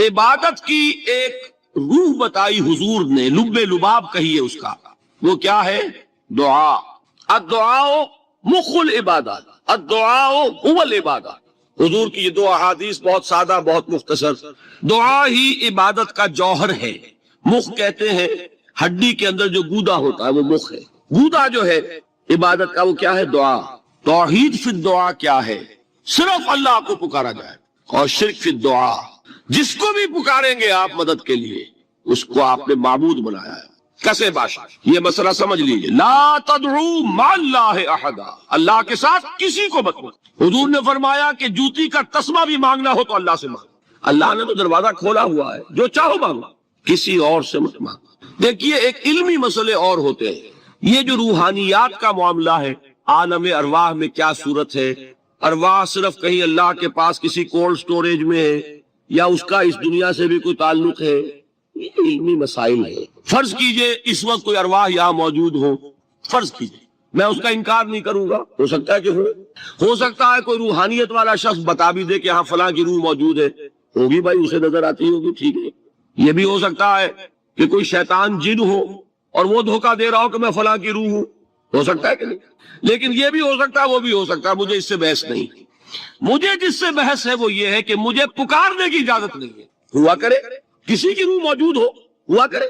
عبادت کی ایک روح بتائی حضور نے، لب لباب کہیے اس کا، وہ کیا ہے؟ دعا۔ الدعاء مخ العبادات، الدعاء هو العبادات۔ حضور کی یہ دو احادیث بہت سادہ، بہت مختصر۔ دعا ہی عبادت کا جوہر ہے۔ مخ کہتے ہیں ہڈی کے اندر جو گودا ہوتا ہے وہ مخ ہے۔ گودا جو ہے عبادت کا وہ کیا ہے؟ دعا۔ توحید فی الدعا کیا ہے؟ صرف اللہ کو پکارا جائے، اور شرک فی الدعا، جس کو بھی پکاریں گے آپ مدد کے لیے اس کو آپ نے معبود بنایا ہے۔ کسے باشا یہ مسئلہ سمجھ لیجئے، لا تدعو مع اللہ احدا، اللہ کے ساتھ کسی کو مت مانگو۔ حضور نے فرمایا کہ جوتی کا تسمہ بھی مانگنا ہو تو اللہ سے مانگو۔ اللہ نے تو دروازہ کھولا ہوا ہے، جو چاہو مانگو، کسی اور سے مت مانگو۔ دیکھیے ایک علمی مسئلے اور ہوتے ہیں، یہ جو روحانیات کا معاملہ ہے، عالم ارواح میں کیا صورت ہے، ارواح صرف کہیں اللہ کے پاس کسی کولڈ سٹوریج میں ہے یا اس کا اس دنیا سے بھی کوئی تعلق ہے، یہ علمی مسائل ہے۔ فرض کیجئے اس وقت کوئی ارواح یہاں موجود ہو، فرض کیجئے، میں اس کا انکار نہیں کروں گا، ہو سکتا ہے کہ ہو سکتا ہے کوئی روحانیت والا شخص بتا بھی دے کہ ہاں فلاں کی روح موجود ہے، ہوگی بھائی، اسے نظر آتی ہوگی، ٹھیک ہے۔ یہ بھی ہو سکتا ہے کہ کوئی شیطان جن ہو اور وہ دھوکہ دے رہا ہو کہ میں فلاں کی روح ہوں، ہو سکتا ہے کہ نہیں؟ لیکن یہ بھی ہو سکتا ہے، وہ بھی ہو سکتا ہے، مجھے اس سے بحث نہیں۔ مجھے جس سے بحث ہے وہ یہ ہے کہ مجھے پکارنے کی اجازت نہیں ہے۔ ہوا کرے کسی کی روح موجود ہوا کرے،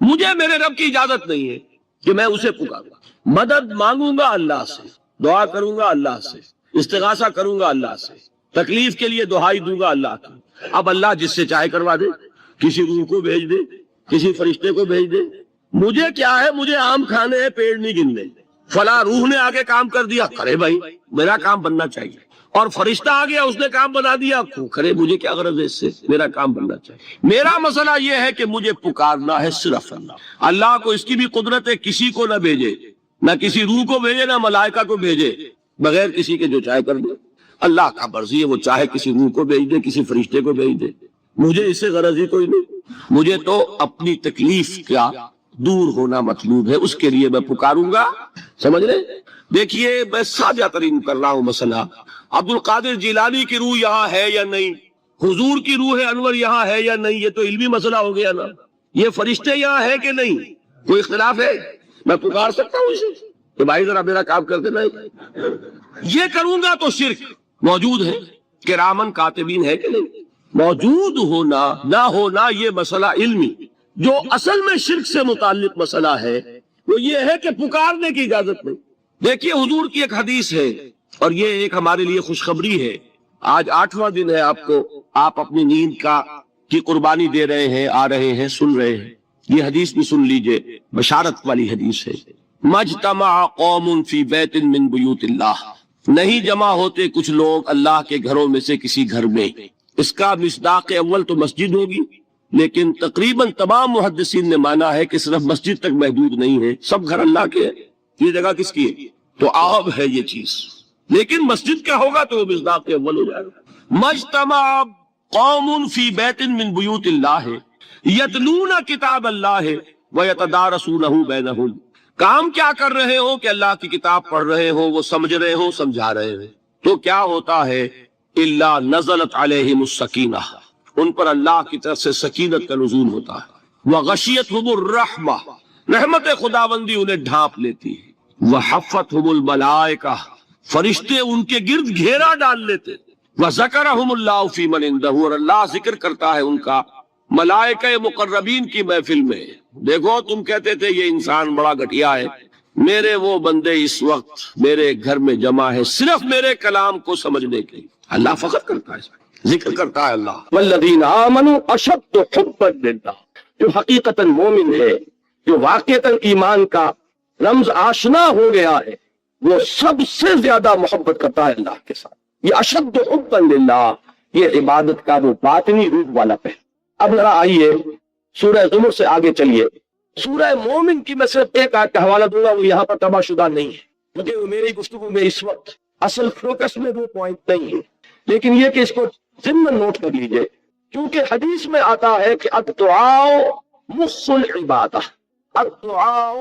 مجھے میرے رب کی اجازت نہیں ہے کہ میں اسے پکاروں۔ مدد مانگوں گا اللہ سے، دعا کروں گا اللہ سے، استغاثہ کروں گا اللہ سے، تکلیف کے لیے دہائی دوں گا اللہ کی۔ اب اللہ جس سے چاہے کروا دے، کسی روح کو بھیج دے، کسی فرشتے کو بھیج دے، مجھے کیا ہے؟ مجھے آم کھانے ہیں، پیڑ نہیں گننے۔ فلاں روح نے آگے کام کر دیا، کرے بھائی، میرا کام بننا چاہیے۔ اور فرشتہ آ گیا، اس نے کام بنا دیا، کرے، مجھے کیا غرض ہے اس سے؟ میرا کام بننا چاہیے۔ میرا مسئلہ یہ ہے کہ مجھے پکارنا ہے صرف اللہ۔ اللہ کو اس کی بھی قدرت ہے، کسی کو نہ بھیجے، نہ کسی روح کو بھیجے، نہ ملائکہ کو بھیجے، بغیر کسی کے جو چاہے کر دے۔ اللہ کا مرضی ہے، وہ چاہے کسی روح کو بھیج دے، کسی فرشتے کو بھیج دے، مجھے اس سے غرض ہی کوئی نہیں۔ مجھے تو اپنی تکلیف کا دور ہونا مطلوب ہے، اس کے لیے میں پکاروں گا۔ سمجھ لیں؟ دیکھیے میں سادہ ترین کر رہا ہوں مسئلہ۔ عبد القادر جیلانی کی روح یہاں ہے یا نہیں، حضور کی روح انور یہاں ہے یا نہیں، یہ تو علمی مسئلہ ہو گیا نا۔ یہ فرشتے یہاں ہے کہ نہیں، کوئی اختلاف ہے؟ میں پکار سکتا ہوں اسے کہ بھائی ذرا میرا کام کر دینا۔ یہ کروں گا تو شرک موجود ہے، کرامن کاتبین ہے کہ نہیں؟ موجود ہونا نہ ہونا یہ مسئلہ علمی۔ جو اصل میں شرک سے متعلق مسئلہ ہے وہ یہ ہے کہ پکارنے کی اجازت نہیں۔ دیکھیے حضور کی ایک حدیث ہے، اور یہ ایک ہمارے لیے خوشخبری ہے۔ آج 8واں دن ہے، آپ اپنی نیند کی قربانی دے رہے ہیں، آ رہے ہیں، سن رہے ہیں۔ یہ حدیث بھی سن لیجئے، بشارت والی حدیث ہے۔ مجتمع قوم فی بیت من بیوت اللہ، نہیں جمع ہوتے کچھ لوگ اللہ کے گھروں میں سے کسی گھر میں۔ اس کا مصداق اول تو مسجد ہوگی، لیکن تقریباً تمام محدثین نے مانا ہے کہ صرف مسجد تک محدود نہیں ہے، سب گھر اللہ کے ہیں۔ یہ جگہ کس کی ہے؟ تو عام ہے یہ چیز، لیکن مسجد کیا ہوگا تو وہ مصداق اول ہو جائے گا۔ مجتمع قوم فی بیت من بیوت اللہ یتلون کتاب اللہ ویتدارسونہ بینہم، کام کیا کر رہے ہو کہ اللہ کی کتاب پڑھ رہے ہو، وہ سمجھ رہے ہو، سمجھا رہے ہیں، تو کیا ہوتا ہے؟ الا نزلت علیہم السکینہ، ان پر اللہ کی طرف سے سکینت کا نزول ہوتا ہے۔ وغشیتہم الرحمہ، رحمت خداوندی انہیں ڈھانپ لیتی ہے۔ وحفتہم الملائکہ، فرشتے ان کے گرد گھیرا ڈال لیتے۔ وذکرہم اللہ فی من عندہ، اور اللہ ذکر کرتا ہے ان کا ملائکہ مقربین کی محفل میں۔ دیکھو تم کہتے تھے یہ انسان بڑا گھٹیا ہے، میرے وہ بندے اس وقت میرے گھر میں جمع ہے صرف میرے کلام کو سمجھنے کے لیے۔ اللہ فخر کرتا ہے، ذکر کرتا ہے اللہ۔ والذین آمنوا اشد حبا للہ، جو حقیقتاً مومن ہے، جو واقعتاً ایمان کا رمز آشنا ہو گیا ہے، وہ سب سے زیادہ محبت کرتا ہے اللہ کے ساتھ۔ یہ اشد حبا للہ، یہ عبادت کا وہ باطنی روح والا پہلو۔ اب ذرا آئیے سورہ زمر سے آگے چلیے۔ سورہ مومن کی میں صرف ایک آیت کا حوالہ دوں گا، وہ یہاں پر تباہ شدہ نہیں ہے، کیونکہ میری گفتگو میں اس وقت اصل فوکس میں وہ پوائنٹ نہیں ہے، لیکن یہ کہ اس کو ضمن نوٹ کر لیجئے، کیونکہ حدیث میں آتا ہے کہ الدعاء مخ العبادہ، الدعاء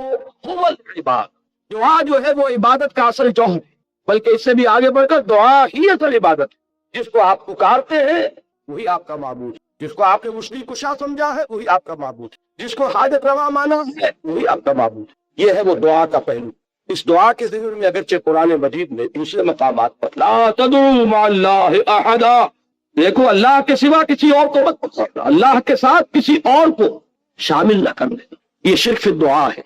هو العباد، دعا جو ہے وہ عبادت کا اصل جوہر ہے، بلکہ اس سے بھی آگے بڑھ کر دعا ہی اصل عبادت ہے، جس کو آپ پکارتے ہیں وہی آپ کا معبود ہے۔ جس کو آپ نے مشکل کشا سمجھا ہے وہی آپ کا معبود ہے، جس کو حاجت روا مانا ہے وہی آپ کا معبود ہے۔ یہ ہے وہ دعا کا پہلو۔ اس دعا کے ذکر میں اگرچہ قرآن مجید میں دوسرے مقامات پر لا تدعوا مع اللہ احدا، دیکھو اللہ کے سوا کسی اور کو مت پکارنا، اللہ کے ساتھ کسی اور کو شامل نہ کرنا، یہ شرک فی الدعا ہے۔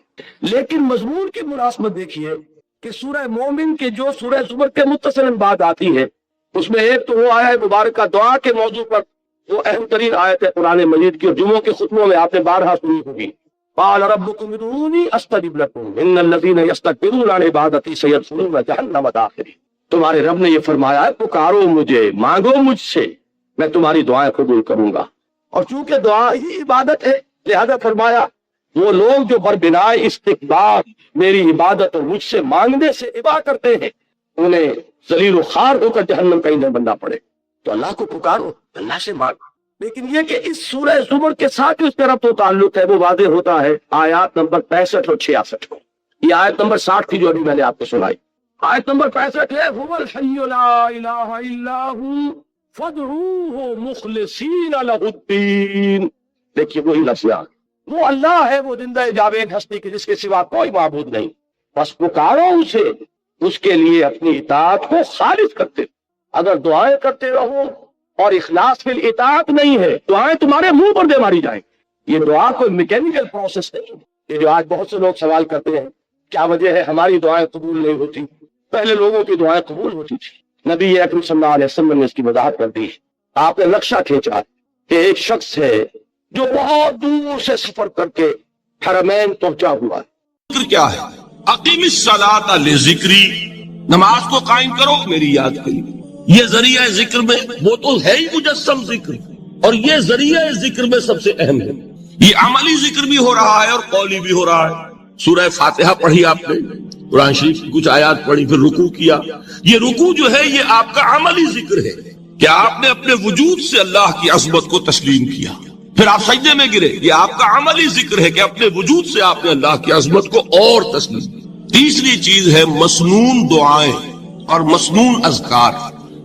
لیکن مضمون کی مناسبت دیکھیے کہ سورہ مومن کے جو سورہ زمر کے متصل بعد آتی ہے، اس میں ایک تو وہ آیا ہے مبارکہ دعا کے موضوع پر، وہ اہم ترین آیت ہے قرآن مجید کی، اور جمعوں کے خطبوں میں آپ نے بارہا سنی ہوگی، قال ربکم ادعونی استجب لکم ان الذین یستکبرون عن عبادتی سیدخلون جہنم داخرین۔ تمہارے رب نے یہ فرمایا ہے پکارو مجھے، مانگو مجھ سے، میں تمہاری دعائیں قبول کروں گا۔ اور چونکہ دعا ہی عبادت ہے لہذا فرمایا وہ لوگ جو بربنائے استکبار میری عبادت اور مجھ سے مانگنے سے ابا کرتے ہیں انہیں ذلیل و خوار ہو کر جہنم کا ایندھن بننا پڑے۔ تو اللہ کو پکارو، اللہ سے مانگو۔ لیکن یہ کہ اس سورہ زمر کے ساتھ اس طرف تو تعلق ہے وہ واضح ہوتا ہے آیات نمبر 65 اور 66 کو۔ یہ آیت نمبر 60 تھی جو ابھی میں نے آپ کو سنائی۔ آیت نمبر 65 ہے هو الحی لا الہ الا هو فادعوه مخلصین لہ الدین۔ دیکھیے وہی لفظ یاد، وہ اللہ ہے، وہ زندہ جاوید ہستی کی جس کے سوا کوئی معبود نہیں، بس پکارو اسے، اس کے لیے اپنی اطاعت کو خالص کرتے۔ اگر دعائیں کرتے رہو اور اخلاص فی الاطاعت نہیں ہے، دعائیں تمہارے منہ پر دے ماری جائیں۔ یہ دعا کوئی میکینیکل پروسیس نہیں۔ یہ جو آج بہت سے لوگ سوال کرتے ہیں کیا وجہ ہے ہماری دعائیں قبول نہیں ہوتی، پہلے لوگوں کی دعائیں قبول ہوتی تھی۔ نبی اکرم صلی اللہ علیہ وسلم نے اس کی وضاحت کر دی۔ آپ نے نقشہ کھینچا کہ ایک شخص ہے جو بہت دور سے سفر کر کے حرمین پہنچا ہوا ہے۔ ذکر کیا ہے؟ اقیم الصلاۃ لذکری، نماز کو قائم کرو میری یاد کے لیے۔ یہ ذریعہ ذکر میں وہ تو ہے ہی مجسم ذکر، اور یہ ذریعہ ذکر میں سب سے اہم ہے۔ یہ عملی ذکر بھی ہو رہا ہے اور قولی بھی ہو رہا ہے۔ سورہ فاتحہ پڑھی آپ نے، قرآن شریف کی کچھ آیات پڑھی، پھر رکوع کیا۔ یہ رکوع جو ہے یہ آپ کا عملی ذکر ہے کہ آپ نے اپنے وجود سے اللہ کی عظمت کو تسلیم کیا، پھر آپ سجدے میں گرے، یہ آپ کا عملی ذکر ہے کہ اپنے وجود سے آپ نے اللہ کی عظمت کو اور تسلیم کیا۔ تیسری چیز ہے مسنون دعائیں اور مسنون اذکار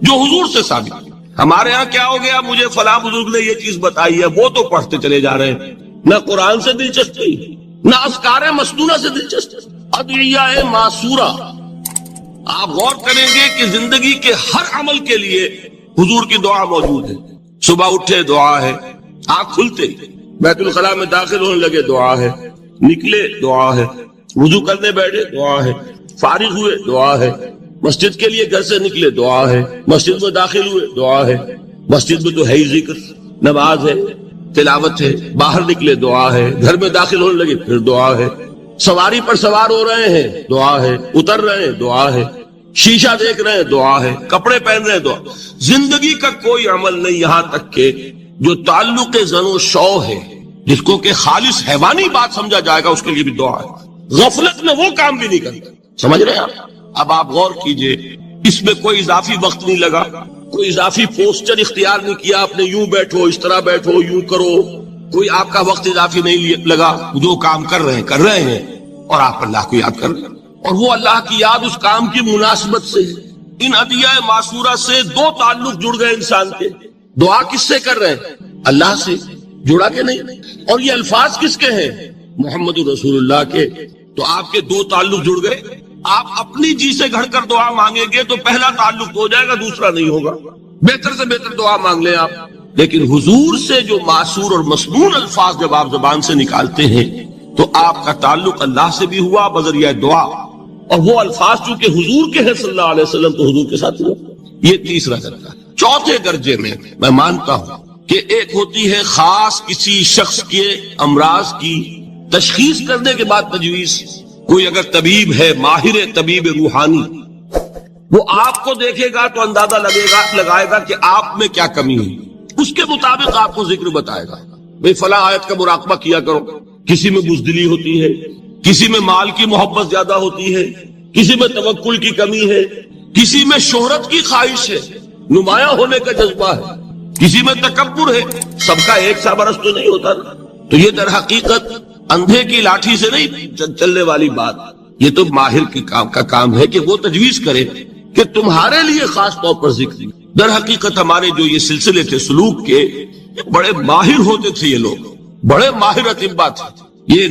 جو حضور سے ثابت۔ ہمارے ہاں کیا ہو گیا، مجھے فلاں بزرگ نے یہ چیز بتائی ہے، وہ تو پڑھتے چلے جا رہے ہیں، نہ قرآن سے دلچسپی نہ اذکار مسنونہ سے دلچسپی، ادعیہ معصورہ۔ آپ غور کریں گے کہ زندگی کے ہر عمل کے لیے حضور کی دعا موجود ہے۔ صبح اٹھے دعا ہے، آنکھ کھلتے بیت الخلاء میں داخل ہونے لگے دعا ہے، نکلے دعا ہے، وضو کرنے بیٹھے دعا ہے، فارغ ہوئے دعا ہے، مسجد کے لیے گھر سے نکلے دعا ہے، مسجد میں داخل ہوئے دعا ہے، مسجد میں تو ہے ہی ذکر، نماز ہے، تلاوت ہے، باہر نکلے دعا ہے، گھر میں داخل ہونے لگے پھر دعا ہے، سواری پر سوار ہو رہے ہیں دعا ہے، اتر رہے ہیں دعا ہے، شیشہ دیکھ رہے ہیں دعا ہے، کپڑے پہن رہے ہیں دعا۔ زندگی کا کوئی عمل نہیں یہاں تک کہ جو تعلق زن و شو ہے، جس کو کہ خالص حیوانی بات سمجھا جائے گا، اس کے لیے بھی دعا ہے۔ غفلت میں وہ کام بھی نہیں کرتا، سمجھ رہے ہیں آپ؟ اب آپ غور کیجئے، اس میں کوئی اضافی وقت نہیں لگا، کوئی اضافی پوسچر اختیار نہیں کیا، آپ نے یوں بیٹھو، اس طرح بیٹھو، یوں کرو، کوئی آپ کا وقت اضافی نہیں لگا، جو کام کر رہے ہیں اور آپ اللہ کو یاد کر رہے ہیں، اور وہ اللہ کی یاد اس کام کی مناسبت سے۔ ان ادعیہ معصورہ سے دو تعلق جڑ گئے انسان کے۔ دعا کس سے کر رہے ہیں؟ اللہ سے، جڑا کہ نہیں؟ اور یہ الفاظ کس کے ہیں؟ محمد رسول اللہ کے۔ تو آپ کے دو تعلق جڑ گئے۔ آپ اپنی جی سے گھڑ کر دعا مانگیں گے تو پہلا تعلق ہو جائے گا، دوسرا نہیں ہوگا۔ بہتر سے بہتر دعا مانگ لیں آپ، لیکن حضور سے جو معصور اور مسنون الفاظ جب آپ زبان سے نکالتے ہیں تو آپ کا تعلق اللہ سے بھی ہوا بذریعہ دعا، اور وہ الفاظ چونکہ حضور کے ہیں صلی اللہ علیہ وسلم تو حضور کے ساتھ ہوا۔ یہ تیسرا درجہ ہے۔ چوتھے درجے میں مانتا ہوں کہ ایک ہوتی ہے خاص کسی شخص کے امراض کی تشخیص کرنے کے بعد تجویز۔ کوئی اگر طبیب ہے، ماہر طبیب روحانی، وہ آپ کو دیکھے گا تو اندازہ لگائے گا کہ آپ میں کیا کمی ہے، اس کے مطابق آپ کو ذکر بتائے گا۔ بھئی فلاں آیت کا مراقبہ کیا کرو۔ کسی میں بزدلی ہوتی ہے، کسی میں مال کی محبت زیادہ ہوتی ہے، کسی میں توکل کی کمی ہے، کسی میں شہرت کی خواہش ہے، نمایاں ہونے کا جذبہ ہے، کسی میں تکبر ہے۔ سب کا ایک سا برس تو نہیں ہوتا نا۔ تو یہ در حقیقت اندھے کی لاٹھی سے نہیں چلنے والی بات، یہ تو ماہر کا کام ہے کہ وہ تجویز کرے کہ تمہارے لیے خاص طور پر ذکر۔ در حقیقت ہمارے جو یہ سلسلے تھے سلوک کے، بڑے ماہر ہوتے تھے یہ لوگ، بڑے ماہر اطباء تھے. یہ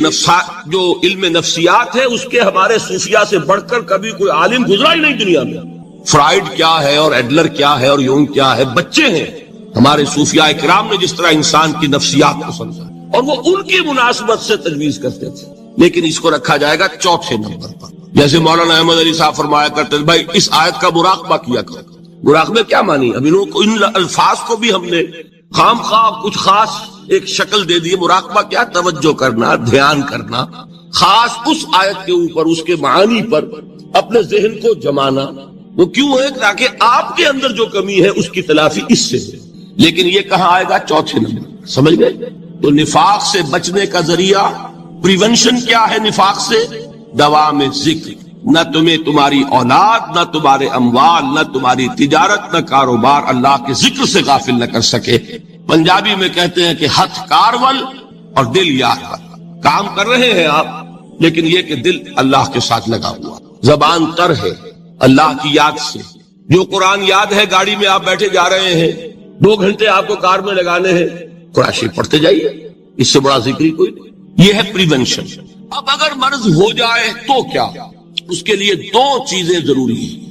جو علم نفسیات ہے اس کے ہمارے صوفیاء سے بڑھ کر کبھی کوئی عالم گزرا ہی نہیں دنیا میں. فرائیڈ کیا ہے اور ایڈلر کیا ہے اور یونگ کیا ہے، بچے ہیں. ہمارے صوفیاء کرام نے جس طرح انسان کی نفسیات کو سمجھا اور وہ ان کی مناسبت سے تجویز کرتے تھے. لیکن اس کو رکھا جائے گا چوتھے نمبر پر. جیسے مولانا احمد علی صاحب فرمایا کرتے تھے بھائی اس آیت کا مراقبہ کیا کرو. مراقبے کیا مانی؟ اب ان الفاظ کو بھی ہم نے خام خواہ کچھ خاص ایک شکل دے دی. مراقبہ کیا؟ توجہ کرنا، دھیان کرنا، خاص اس آیت کے اوپر، اس کے معانی پر اپنے ذہن کو جمانا. وہ کیوں ہے؟ تاکہ آپ کے اندر جو کمی ہے اس کی تلافی اس سے ہے. لیکن یہ کہاں آئے گا؟ چوتھے نمبر. سمجھ گئے؟ تو نفاق سے بچنے کا ذریعہ پریونشن کیا ہے نفاق سے؟ دوام ذکر. نہ تمہیں تمہاری اولاد، نہ تمہارے اموال، نہ تمہاری تجارت، نہ کاروبار اللہ کے ذکر سے غافل نہ کر سکے. پنجابی میں کہتے ہیں کہ ہتھ کارول اور دل یاد پر. کام کر رہے ہیں آپ لیکن یہ کہ دل اللہ کے ساتھ لگا ہوا، زبان تر ہے اللہ کی یاد سے. جو قرآن یاد ہے، گاڑی میں آپ بیٹھے جا رہے ہیں، 2 گھنٹے آپ کو کار میں لگانے ہیں، قرآن شریف پڑھتے جائیے. اس سے بڑا ذکر ہی کوئی نہیں. یہ ہے پریونشن. اب اگر مرض ہو جائے تو کیا؟ اس کے لیے 2 چیزیں ضروری ہیں.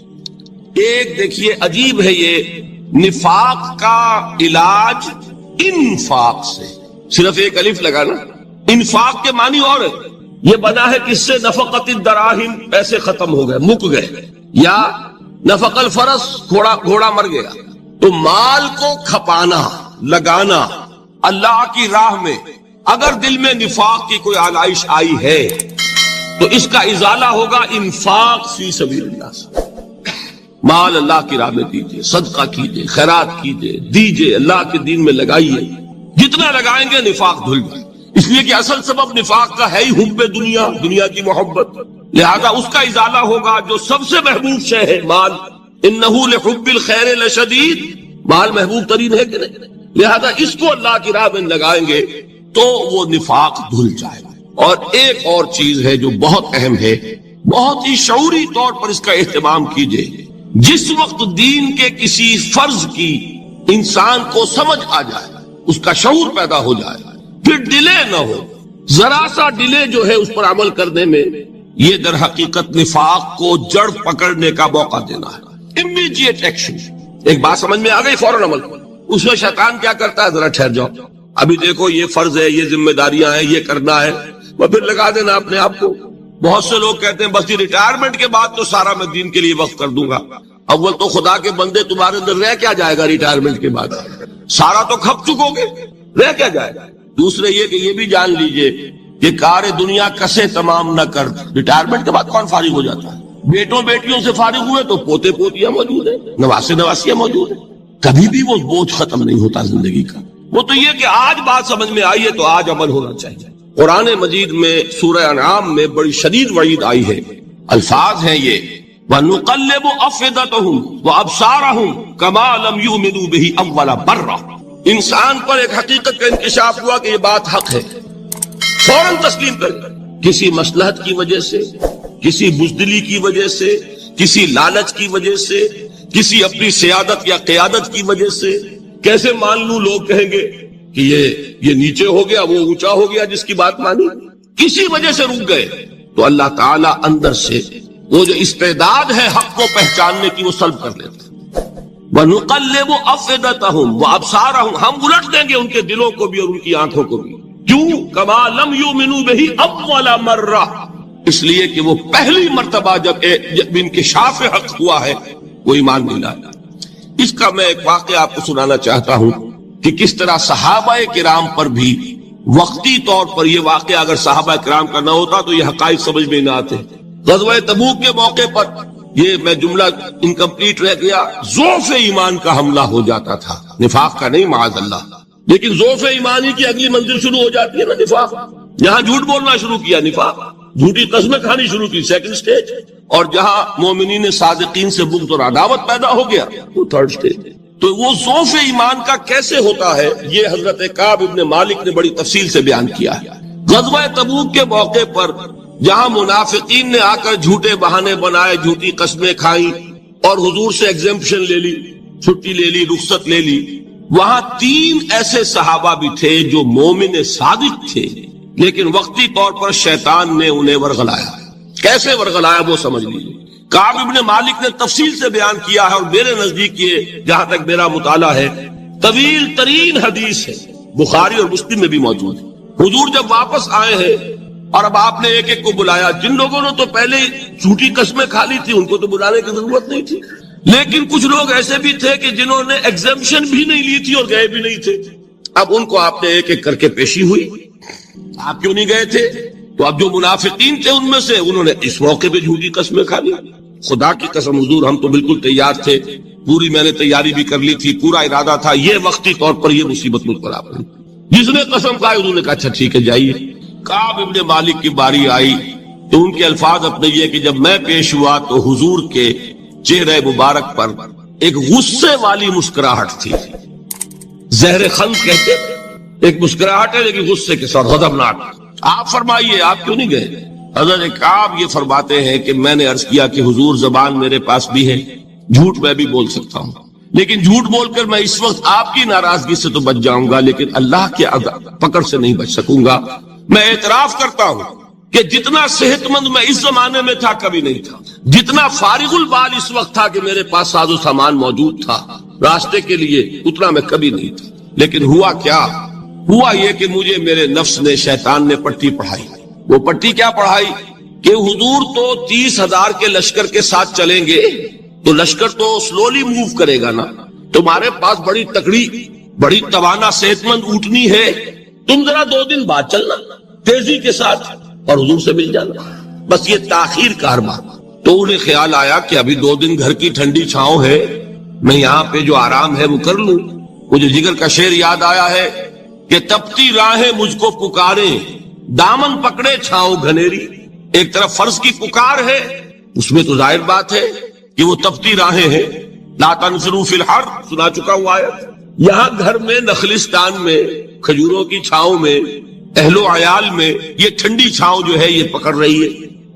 ایک دیکھیے عجیب ہے، یہ نفاق کا علاج انفاق سے. صرف ایک الف لگانا. انفاق کے معنی اور یہ بنا ہے کس سے؟ نفقت الدراہم، پیسے ختم ہو گئے، مک گئے. یا نفق الفرس، گھوڑا مر گیا. تو مال کو کھپانا، لگانا اللہ کی راہ میں. اگر دل میں نفاق کی کوئی آلائش آئی ہے تو اس کا ازالہ ہوگا انفاق فی سبیل اللہ سے. مال اللہ کی راہ میں دیجیے، صدقہ کیجیے، خیرات کیجیے، دیجیے، اللہ کے دین میں لگائیے. جتنا لگائیں گے نفاق دھل جائے. اس لیے کہ اصل سبب نفاق کا ہے ہی حب دنیا، دنیا کی محبت. لہذا اس کا ازالہ ہوگا جو سب سے محبوب شے ہے، مال. انہ لحب الخیر لشدید. مال محبوب ترین ہے کہ نہیں؟ لہذا اس کو اللہ کی راہ میں لگائیں گے تو وہ نفاق دھل جائے گا. اور ایک اور چیز ہے جو بہت اہم ہے، بہت ہی شعوری طور پر اس کا اہتمام کیجئے. جس وقت دین کے کسی فرض کی انسان کو سمجھ آ جائے، اس کا شعور پیدا ہو جائے، پھر ڈیلے نہ ہو. ذرا سا ڈیلے جو ہے اس پر عمل کرنے میں، یہ در حقیقت نفاق کو جڑ پکڑنے کا موقع دینا ہے. Immediate action. ایک بات سمجھ میں آ گئی، فوراً عمل. اس میں شیطان کیا کرتا ہے؟ ذرا ٹھہر جاؤ، ابھی دیکھو یہ فرض ہے، یہ ذمہ داریاں ہیں، یہ کرنا ہے، وہ پھر لگا دینا اپنے آپ کو. بہت سے لوگ کہتے ہیں بس یہ ریٹائرمنٹ کے بعد تو سارا میں دین کے لیے وقف کر دوں گا. اول تو خدا کے بندے تمہارے اندر رہ کیا جائے گا ریٹائرمنٹ کے بعد؟ سارا تو کھپ چکو گے، رہ کیا جائے گا؟ دوسرے یہ کہ یہ بھی جان لیجئے کہ کار دنیا کسے تمام نہ کر. ریٹائرمنٹ کے بعد کون فارغ ہو جاتا ہے؟ بیٹوں بیٹیوں سے فارغ ہوئے تو پوتے پوتیاں موجود ہیں، نواسے نواسیاں موجود ہیں. کبھی بھی وہ بوجھ ختم نہیں ہوتا زندگی کا. وہ تو یہ کہ آج بات سمجھ میں آئی ہے تو آج عمل ہونا چاہیے. قرآن مجید میں سورہ انعام میں بڑی شدید وعید آئی ہے. الفاظ ہیں یہ وَنُقَلِّبُ أَفْئِدَتَهُمْ وَأَبْصَارَهُمْ كَمَا لَمْ يُؤْمِنُوا بِهِ أَوَّلَ مَرَّةٍ. انسان پر ایک حقیقت کا انکشاف ہوا کہ یہ بات حق ہے، فوراً تسلیم کر. کسی مصلحت کی وجہ سے، کسی بزدلی کی وجہ سے، کسی لالچ کی وجہ سے، کسی اپنی سیادت یا قیادت کی وجہ سے کیسے مان لوں؟ لوگ کہیں گے کہ یہ نیچے ہو گیا، وہ اونچا ہو گیا جس کی بات مانی. کسی وجہ سے رک گئے تو اللہ تعالیٰ اندر سے وہ جو استعداد ہے حق کو پہچاننے کی وہ سلب کر لیتے. وَنُقَلِّبُ أَفْئِدَتَهُمْ وَأَبْصَارَهُم. ہم الٹ دیں گے ان کے دلوں کو بھی اور ان کی آنکھوں کو بھی. کیوں؟ كَمَا لَمْ يُؤْمِنُوا بِهِ أَوَّلَ مَرَّةٍ. اس لیے کہ وہ پہلی مرتبہ جب انکشاف حق ہوا ہے وہ ایمان نہیں لایا. اس کا میں ایک واقعہ آپ کو سنانا چاہتا ہوں کہ کس طرح صحابہ کرام پر بھی وقتی طور پر یہ واقعہ اگر صحابہ کرام کا نہ ہوتا تو یہ حقائق سمجھ میں نہ آتے. غزوہ تبوک کے موقع پر یہ میں جملہ انکمپلیٹ رہ گیا، ضعف ایمان کا حملہ ہو جاتا تھا، نفاق کا نہیں معاذ اللہ. لیکن ضعف ایمانی کی اگلی منزل شروع ہو جاتی ہے نا نفاق. یہاں جھوٹ بولنا شروع کیا نفاق، جھوٹی قسمیں کھانی شروع کی سیکنڈ سٹیج، اور جہاں مومنین صادقین سے بغض اور عداوت پیدا ہو گیا وہ تھرڈ سٹیج. تو وہ ضعف ایمان کا کیسے ہوتا ہے یہ حضرت کعب ابن مالک نے بڑی تفصیل سے بیان کیا ہے. غزوہ تبوک کے موقع پر جہاں منافقین نے آ کر جھوٹے بہانے بنائے، جھوٹی قسمیں کھائیں اور حضور سے ایگزمپشن لے لی، چھٹی لے لی، رخصت لے لی، وہاں 3 ایسے صحابہ بھی تھے جو مومن صادق تھے، لیکن وقتی طور پر شیطان نے انہیں ورغلایا۔ کیسے ورغلایا وہ سمجھ لیجیے۔ کعب ابن مالک نے تفصیل سے بیان کیا ہے، اور میرے نزدیک یہ جہاں تک میرا مطالعہ ہے طویل ترین حدیث ہے، بخاری اور مسلم میں بھی موجود ہے۔ حضور جب واپس آئے ہیں اور اب آپ نے ایک ایک کو بلایا، جن لوگوں نے تو پہلے جھوٹی قسمیں کھا لی تھی ان کو تو بلانے کی ضرورت نہیں تھی، لیکن کچھ لوگ ایسے بھی تھے کہ جنہوں نے ایگزمپشن بھی نہیں لی تھی اور گئے بھی نہیں تھے۔ اب ان کو آپ نے ایک ایک کر کے پیشی ہوئی، آپ کیوں نہیں گئے تھے؟ تو اب جو منافقین تھے ان میں سے انہوں نے اس موقع پہ جھوٹی قسمیں کھا لی۔ خدا کی قسم حضور ہم تو بالکل تیار تھے، پوری میں نے تیاری بھی کر لی تھی، پورا ارادہ تھا، یہ وقتی طور پر یہ مصیبت مجھ پر آ پڑی۔ جس نے قسم کھائی انہوں نے کہا اچھا ٹھیک ہے جائیے۔ کعب ابن مالک کی باری آئی تو ان کے الفاظ اپنے یہ کہ جب میں پیش ہوا تو حضور کے چہرے مبارک پر ایک غصے والی مسکراہٹ تھی، زہر خلق کہتے، ایک مسکراہٹ ہے لیکن غصے کے ساتھ، غضبناک۔ آپ فرمائیے آپ کیوں نہیں گئے؟ حضرت کعب یہ فرماتے ہیں کہ میں نے عرض کیا کہ حضور زبان میرے پاس بھی ہے، جھوٹ میں بھی بول سکتا ہوں، لیکن جھوٹ بول کر میں اس وقت آپ کی ناراضگی سے تو بچ جاؤں گا لیکن اللہ کے پکڑ سے نہیں بچ سکوں گا۔ میں اعتراف کرتا ہوں کہ جتنا صحت مند میں اس زمانے میں تھا کبھی نہیں تھا، جتنا فارغ البال اس وقت تھا کہ میرے پاس ساز و سامان موجود تھا راستے کے لیے، اتنا میں کبھی نہیں تھا۔ لیکن ہوا کیا؟ ہوا یہ کہ مجھے میرے نفس نے، شیطان نے پٹی پڑھائی۔ وہ پٹی کیا پڑھائی کہ حضور تو 30,000 کے لشکر کے ساتھ چلیں گے تو لشکر تو سلولی موو کرے گا نا، تمہارے پاس بڑی تکڑی، بڑی توانا صحت مند اونٹنی ہے، تم ذرا 2 دن بعد چلنا تیزی کے ساتھ اور حضور سے مل جانا، بس یہ تاخیر کاربار۔ تو انہیں خیال آیا کہ ابھی 2 دن گھر کی ٹھنڈی چھاؤں ہے، میں یہاں پہ جو آرام ہے وہ کر لوں۔ مجھے جگر کا شعر یاد آیا ہے کہ تپتی راہیں مجھ کو پکاریں، دامن پکڑے چھاؤں گھنیری۔ ایک طرف فرض کی پکار ہے، اس میں تو ظاہر بات ہے کہ وہ تپتی راہیں ہیں، لا تنفروا فی الحر سنا چکا ہوا ہے۔ یہاں گھر میں نخلستان میں کھجوروں کی چھاؤں میں اہل و عیال میں یہ ٹھنڈی چھاؤں جو ہے یہ پکڑ رہی ہے،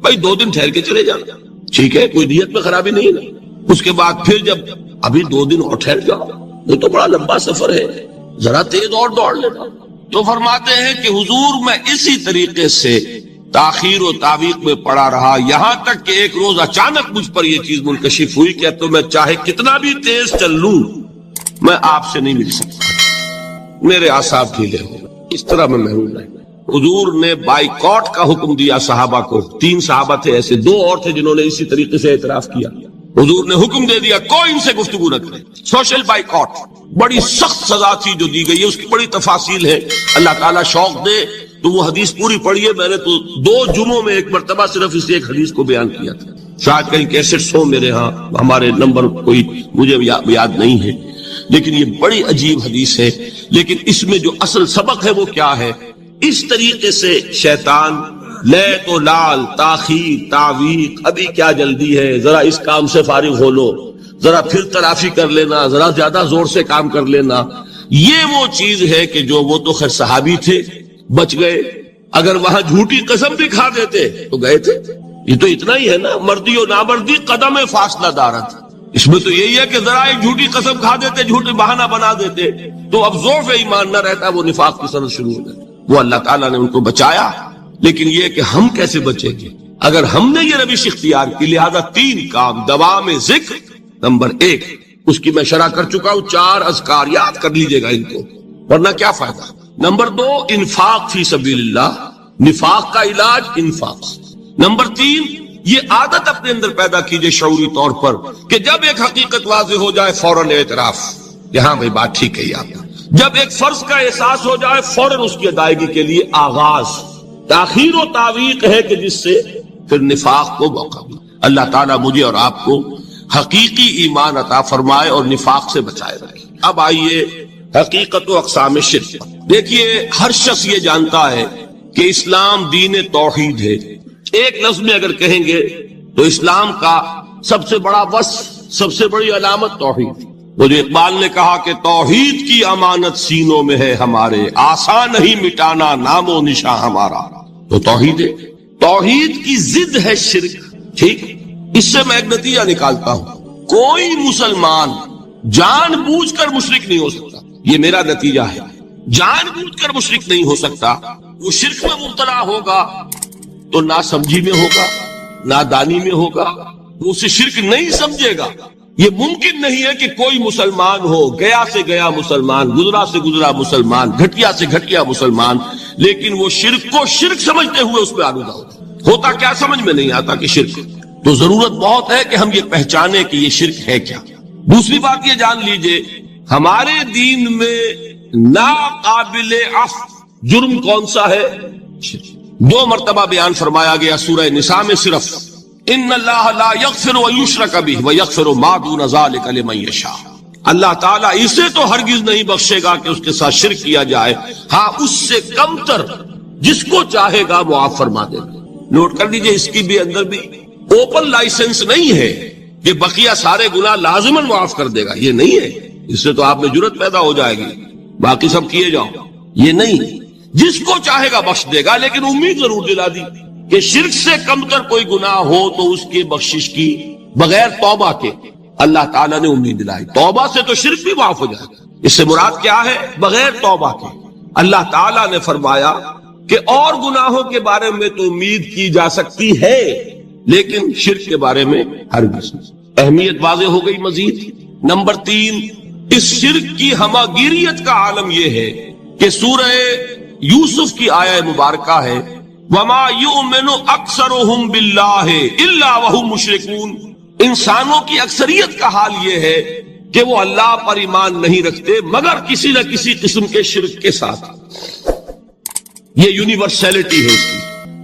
بھائی 2 دن ٹھہر کے چلے جانا، ٹھیک ہے، کوئی نیت میں خرابی نہیں ہے۔ اس کے بعد پھر جب ابھی 2 دن اور ٹھہر جاؤ، یہ تو بڑا لمبا سفر ہے، ذرا تیز اور دوڑ لینا۔ تو فرماتے ہیں کہ حضور میں اسی طریقے سے تاخیر و تعویق میں پڑا رہا، یہاں تک کہ ایک روز اچانک مجھ پر یہ چیز منکشف ہوئی کہ تو میں چاہے کتنا بھی تیز چل لوں میں آپ سے نہیں مل سکتا، میرے اعصاب ڈھیلے ہو، اس طرح میں محروم رہا۔ حضور نے بائیکاٹ کا حکم دیا صحابہ کو، 3 صحابہ تھے ایسے، 2 اور تھے جنہوں نے اسی طریقے سے اعتراف کیا۔ حضور نے حکم دے دیا کوئی ان سے گفتگو نہ کرے، سوشل بائیکاٹ، بڑی سخت سزا تھی جو دی گئی ہے، اس کی بڑی تفاصیل ہے، اللہ تعالیٰ شوق دے تو وہ حدیث پوری پڑھیے، میں نے تو 2 جمعوں میں ایک مرتبہ صرف اس ایک حدیث کو بیان کیا تھا، شاید کہیں کیسٹس ہو میرے ہاں، ہمارے نمبر کوئی مجھے یاد نہیں ہے، لیکن یہ بڑی عجیب حدیث ہے۔ لیکن اس میں جو اصل سبق ہے وہ کیا ہے؟ اس طریقے سے شیطان لے تو لال، تاخیر، تعویق، ابھی کیا جلدی ہے، ذرا اس کام سے فارغ ہو لو، ذرا پھر تلافی کر لینا، ذرا زیادہ زور سے کام کر لینا، یہ وہ چیز ہے کہ جو وہ تو خیر صحابی تھے بچ گئے، اگر وہاں جھوٹی قسم بھی کھا دیتے تو گئے تھے۔ یہ تو اتنا ہی ہے نا، مردی و نامردی قدم فاصلہ دارت، اس میں تو یہی ہے کہ ذرا ایک جھوٹی قسم کھا دیتے، جھوٹی بہانہ بنا دیتے تو اب ضعف ایمان نہ رہتا، وہ نفاق کی سند شروع ہو جاتی۔ وہ اللہ تعالیٰ نے ان کو بچایا، لیکن یہ کہ ہم کیسے بچیں گے اگر ہم نے یہ روش اختیار کی؟ لہذا 3 کام، دوام ذکر نمبر 1، اس کی میں شرح کر چکا ہوں، 4 اذکار یاد کر لیجئے گا ان کو، ورنہ کیا فائدہ۔ نمبر 2 انفاق فی سبیل اللہ، نفاق کا علاج انفاق۔ نمبر 3 یہ عادت اپنے اندر پیدا کیجئے شعوری طور پر کہ جب ایک حقیقت واضح ہو جائے فوراً اعتراف، یہاں بھائی بات ٹھیک ہے آپ، جب ایک فرض کا احساس ہو جائے فوراً اس کی ادائیگی کے لیے آغاز۔ تاخیر و تعویق ہے کہ جس سے پھر نفاق کو موقع ملے۔ اللہ تعالیٰ مجھے اور آپ کو حقیقی ایمان عطا فرمائے اور نفاق سے بچائے رکھے۔ اب آئیے حقیقت و اقسام شرک۔ دیکھیے ہر شخص یہ جانتا ہے کہ اسلام دین توحید ہے، ایک لفظ میں اگر کہیں گے تو اسلام کا سب سے بڑا وصف، سب سے بڑی علامت توحید۔ وہ جو اقبال نے کہا کہ توحید کی امانت سینوں میں ہے ہمارے، آسان نہیں مٹانا نام و نشاں ہمارا، تو توحید ہے۔ توحید کی ضد ہے شرک، ٹھیک؟ اس سے میں ایک نتیجہ نکالتا ہوں، کوئی مسلمان جان بوجھ کر مشرک نہیں ہو سکتا، یہ میرا نتیجہ ہے. جان بوجھ کر مشرک نہیں ہو سکتا. وہ شرک میں مبتلا ہوگا تو نہ سمجھی میں ہوگا، نادانی میں ہوگا، وہ اسے شرک نہیں سمجھے گا. یہ ممکن نہیں ہے کہ کوئی مسلمان ہو، گیا سے گیا مسلمان، گزرا سے گزرا مسلمان، گھٹیا سے گھٹیا مسلمان، لیکن وہ شرک کو شرک سمجھتے ہوئے اس میں آلودہ ہوتا کیا سمجھ میں نہیں آتا کہ شرک. تو ضرورت بہت ہے کہ ہم یہ پہچانے کہ یہ شرک ہے کیا. دوسری بات یہ جان لیجئے، ہمارے دین میں ناقابل عفو جرم کون سا ہے؟ شرک. 2 مرتبہ بیان فرمایا گیا سورہ نساء میں صرف، ان اللہ لا یغفر ویشرک بہ ویغفر ما دون ذلک لمن یشاء. اللہ تعالیٰ اسے تو ہرگز نہیں بخشے گا کہ اس کے ساتھ شرک کیا جائے، ہاں اس سے کم تر جس کو چاہے گا معاف فرما دے گا. نوٹ کر لیجئے، اس کی بھی اندر بھی اوپن لائسنس نہیں ہے کہ بقیہ سارے گناہ لازماً معاف کر دے گا. یہ نہیں ہے. اس سے تو آپ میں جرت پیدا ہو جائے گی باقی سب کیے جاؤ. یہ نہیں، جس کو چاہے گا بخش دے گا، لیکن امید ضرور دلا دی کہ شرک سے کم تر کوئی گناہ ہو تو اس کی بخشش کی بغیر توبہ کے اللہ تعالیٰ نے امید دلائی. توبہ سے تو شرک بھی معاف ہو جائے گا. اس سے مراد کیا ہے؟ بغیر توبہ کے. اللہ تعالیٰ نے فرمایا کہ اور گناہوں کے بارے میں تو امید کی جا سکتی ہے لیکن شرک کے بارے میں ہرگز. اہمیت واضح ہو گئی. مزید نمبر 3، اس شرک کی ہماگیریت کا عالم یہ ہے کہ سورہ یوسف کی آیہ مبارکہ ہے وما یؤمن اکثرهم باللہ الا وهم مشرکون. انسانوں کی اکثریت کا حال یہ ہے کہ وہ اللہ پر ایمان نہیں رکھتے مگر کسی نہ کسی قسم کے شرک کے ساتھ. یہ یونیورسلٹی ہے اس کی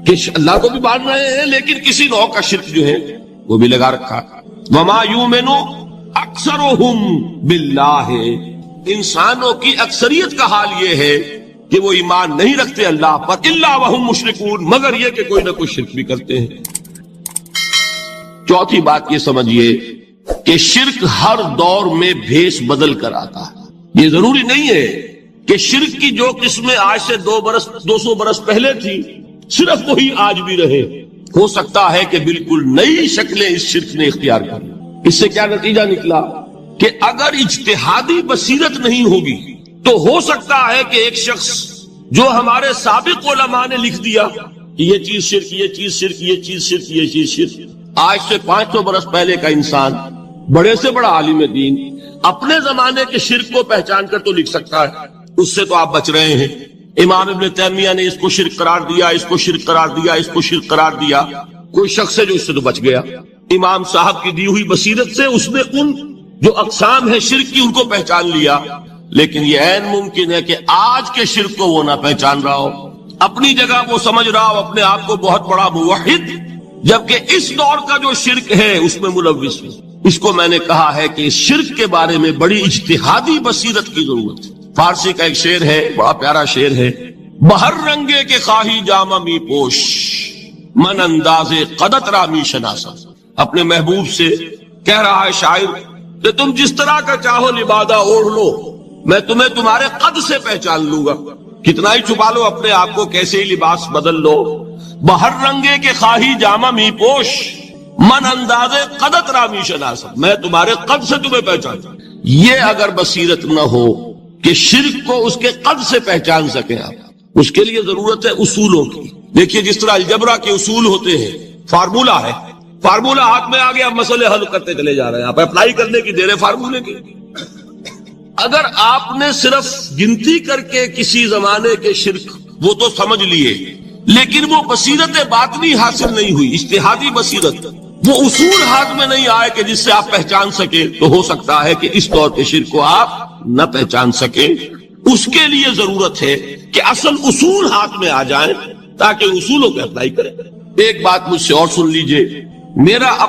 کہ اللہ کو بھی مان رہے ہیں لیکن کسی نوع کا شرک جو ہے وہ بھی لگا رکھا. وما یؤمن اکثرهم باللہ، انسانوں کی اکثریت کا حال یہ ہے کہ وہ ایمان نہیں رکھتے اللہ پر الا وهم مشرکون، مگر یہ کہ کوئی نہ کوئی شرک بھی کرتے ہیں. چوتھی بات یہ سمجھیے کہ شرک ہر دور میں بھیس بدل کر آتا ہے. یہ ضروری نہیں ہے کہ شرک کی جو قسمیں آج سے 200 برس پہلے تھی صرف وہی آج بھی رہے. ہو سکتا ہے کہ بالکل نئی شکلیں اس شرک نے اختیار کر. اس سے کیا نتیجہ نکلا کہ اگر اجتہادی بصیرت نہیں ہوگی تو ہو سکتا ہے کہ ایک شخص جو ہمارے سابق علماء نے لکھ دیا کہ یہ چیز شرک، یہ چیز شرک، یہ چیز شرک، یہ چیز شرک، آج سے 500 برس پہلے کا انسان بڑے سے بڑا عالم دین اپنے زمانے کے شرک کو پہچان کر تو لکھ سکتا ہے. اس سے تو آپ بچ رہے ہیں. امام ابن تیمیہ نے اس کو شرک قرار دیا، اس کو شرک قرار دیا، اس کو شرک قرار دیا. کوئی شخص ہے جو اس سے تو بچ گیا. امام صاحب کی دی ہوئی بصیرت سے اس نے ان جو اقسام ہے شرک کی ان کو پہچان لیا. لیکن یہ عین ممکن ہے کہ آج کے شرک کو وہ نہ پہچان رہا ہو، اپنی جگہ وہ سمجھ رہا ہو اپنے آپ کو بہت بڑا موحد، جبکہ اس دور کا جو شرک ہے اس میں ملوث ہے. اس کو میں نے کہا ہے کہ اس شرک کے بارے میں بڑی اجتہادی بصیرت کی ضرورت ہے. فارسی کا ایک شعر ہے، بڑا پیارا شعر ہے، بہر رنگے کے خواہی جامہ می پوش من انداز قدت رامی شناسا. اپنے محبوب سے کہہ رہا ہے شاعر کہ تم جس طرح کا چاہو لبادہ اوڑھ لو، میں تمہیں تمہارے قد سے پہچان لوں گا. کتنا ہی چھپا لو اپنے آپ کو، کیسے ہی لباس بدل لو. بہر رنگے کے خواہی جامہ می پوش من انداز قدت رامی شناسا، میں تمہارے قد سے تمہیں پہچان. یہ اگر بصیرت نہ ہو کہ شرک کو اس کے قد سے پہچان سکیں آپ، اس کے لیے ضرورت ہے اصولوں کی. دیکھیے جس طرح الجبرا کے اصول ہوتے ہیں، فارمولا ہے، فارمولا ہاتھ میں آ گیا، مسئلے حل کرتے چلے جا رہے ہیں، آپ اپلائی کرنے کی دے رہے فارمولے کی. اگر آپ نے صرف گنتی کر کے کسی زمانے کے شرک وہ تو سمجھ لیے، لیکن وہ بصیرت باطنی حاصل نہیں ہوئی، اجتہادی بصیرت، وہ اصول ہاتھ میں نہیں آئے کہ جس سے آپ پہچان سکے، تو ہو سکتا ہے کہ اس دور کے شرک کو آپ نہ پہچان سکیں. اس کے لیے ضرورت ہے کہ اصل اصول ہاتھ میں آ جائیں تاکہ اصولوں کو اپلائی کریں. ایک بات مجھ سے اور سن لیجئے، میرا